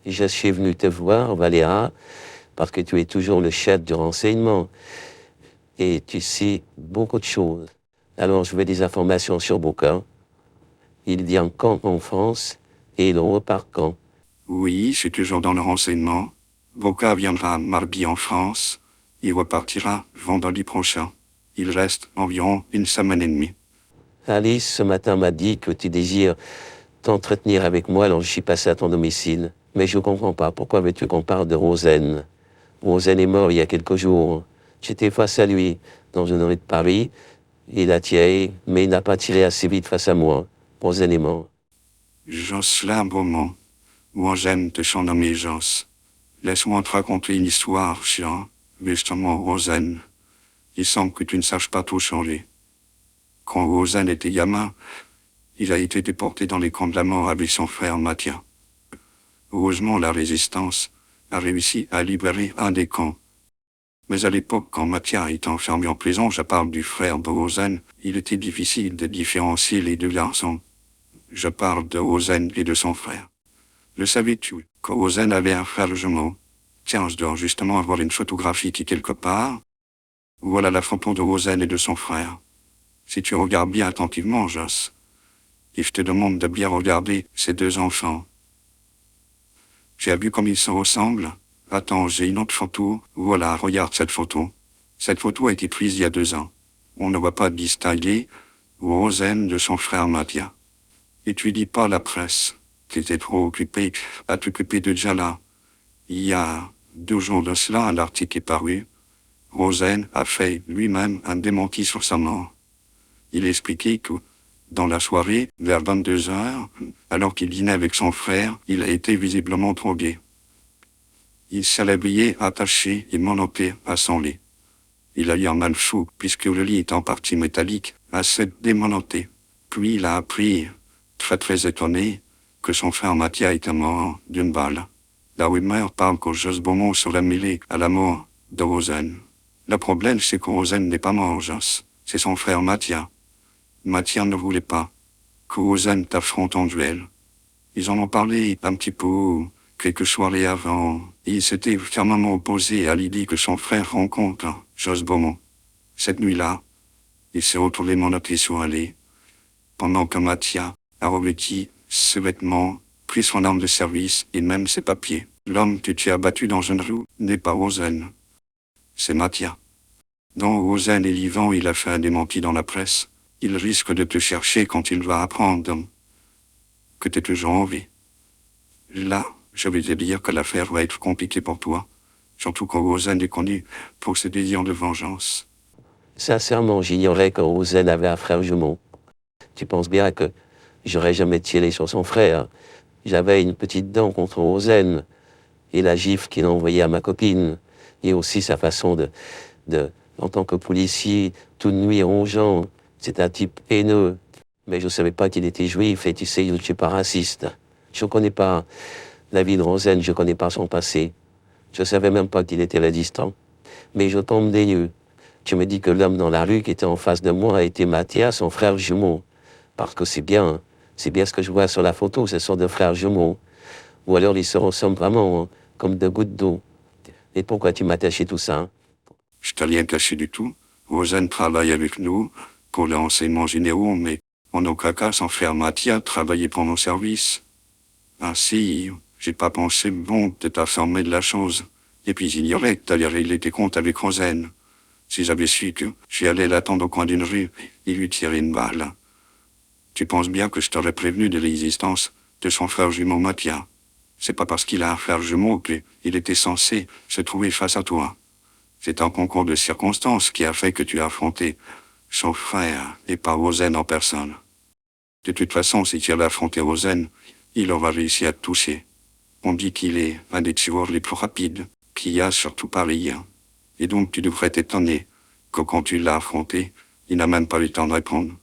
Je suis venu te voir, Valéra, parce que tu es toujours le chef du renseignement. Et tu sais beaucoup de choses. Alors je veux des informations sur Boca. Il dit en camp en France et il repart quand? Oui, je suis toujours dans le renseignement. Boca viendra à mardi en France. Il repartira vendredi prochain. Il reste environ une semaine et demie. Alice, ce matin, m'a dit que tu désires t'entretenir avec moi, alors je suis passé à ton domicile. Mais je ne comprends pas. Pourquoi veux-tu qu'on parle de Rosen? Rosen est mort il y a quelques jours. J'étais face à lui dans une rue de Paris. Il a tiré, mais il n'a pas tiré assez vite face à moi. Rosen est mort. Jocelyn Beaumont. Moi j'aime te surnommer Joss. Laisse-moi te raconter une histoire sur, justement, Rosen. Il semble que tu ne saches pas tout sur lui. Quand Rosen était gamin, il a été déporté dans les camps de la mort avec son frère Mathieu. Heureusement, la résistance a réussi à libérer un des camps. Mais à l'époque, quand Mathieu était enfermé en prison, je parle du frère de Rosen, il était difficile de différencier les deux garçons. Je parle de Rosen et de son frère. Le savais-tu, que Rosen avait un frère jumeau? Tiens, je dois justement avoir une photographie qui quelque part. Voilà la photo de Rosen et de son frère. Si tu regardes bien attentivement, Joss, et je te demande de bien regarder ces deux enfants. Tu as vu comme ils se ressemblent? Attends, j'ai une autre photo. Voilà, regarde cette photo. Cette photo a été prise il y a 2 ans. On ne voit pas distinguer Rosen de son frère Mathieu. Et tu dis pas à la presse. Tu étais trop occupé à t'occuper de Jala. Il y a 2 jours de cela, un article est paru. Rosen a fait lui-même un démenti sur sa mort. Il expliquait que, dans la soirée, vers 22 heures, alors qu'il dînait avec son frère, il a été visiblement drogué. Il s'est habillé, attaché et menotté à son lit. Il a eu un mal fou, puisque le lit est en partie métallique, à s'être démonoté. Puis il a appris, très étonné, que son frère Mathieu était mort d'une balle. La rumeur parle que Joss Beaumont serait mêlé à la mort de Rosen. Le problème, c'est que Rosen n'est pas mort, Joss. C'est son frère Mathieu. Mathieu ne voulait pas que Rosen t'affronte en duel. Ils en ont parlé un petit peu quelques soirées avant, et il s'était fermement opposé à l'idée que son frère rencontre Joss Beaumont. Cette nuit-là, il s'est retrouvé menotté sur un lit, pendant que Mathieu a revêtu ses vêtements, pris son arme de service et même ses papiers. L'homme que tu as battu dans une rue n'est pas Rosen. C'est Mathieu. Dont Rosen est vivant, il a fait un démenti dans la presse. Il risque de te chercher quand il va apprendre que tu es toujours en vie. Là, je vais te dire que l'affaire va être compliquée pour toi. Surtout quand Rosen est connu pour ses désirs de vengeance. Sincèrement, j'ignorais que Rosen avait un frère jumeau. Tu penses bien que j'aurais jamais tiré sur son frère. J'avais une petite dent contre Rosen. Et la gifle qu'il a envoyée à ma copine. Et aussi sa façon en tant que policier, toute nuire aux gens. C'est un type haineux. Mais je ne savais pas qu'il était juif et tu sais, je ne suis pas raciste. Je ne connais pas la vie de Rosen, je ne connais pas son passé. Je ne savais même pas qu'il était résistant. Mais je tombe des nues. Tu me dis que l'homme dans la rue qui était en face de moi a été Mathias, son frère jumeau. Parce que c'est bien ce que je vois sur la photo, ce sont deux frères jumeaux. Ou alors ils se ressemblent vraiment comme deux gouttes d'eau. Et pourquoi tu m'as caché tout ça? Je t'ai rien caché du tout. Rosen travaille avec nous pour les renseignements généraux, mais en aucun cas son frère Mathieu travaillait pour nos services. Ainsi, j'ai pas pensé bon de t'informer de la chose. Et puis j'ignorais que t'allais régler tes comptes avec Rosen. Si j'avais su que j'allais l'attendre au coin d'une rue et lui tirer une balle. Tu penses bien que je t'aurais prévenu de l'existence de son frère jumeau Mathieu. C'est pas parce qu'il a un frère jumeau qu'il était censé se trouver face à toi. C'est un concours de circonstances qui a fait que tu as affronté son frère et pas Rosen en personne. De toute façon, si tu avais affronté Rosen, il aura réussi à te toucher. On dit qu'il est un des tueurs les plus rapides qu'il y a sur tout Paris. Et donc tu devrais t'étonner que quand tu l'as affronté, il n'a même pas eu le temps de répondre.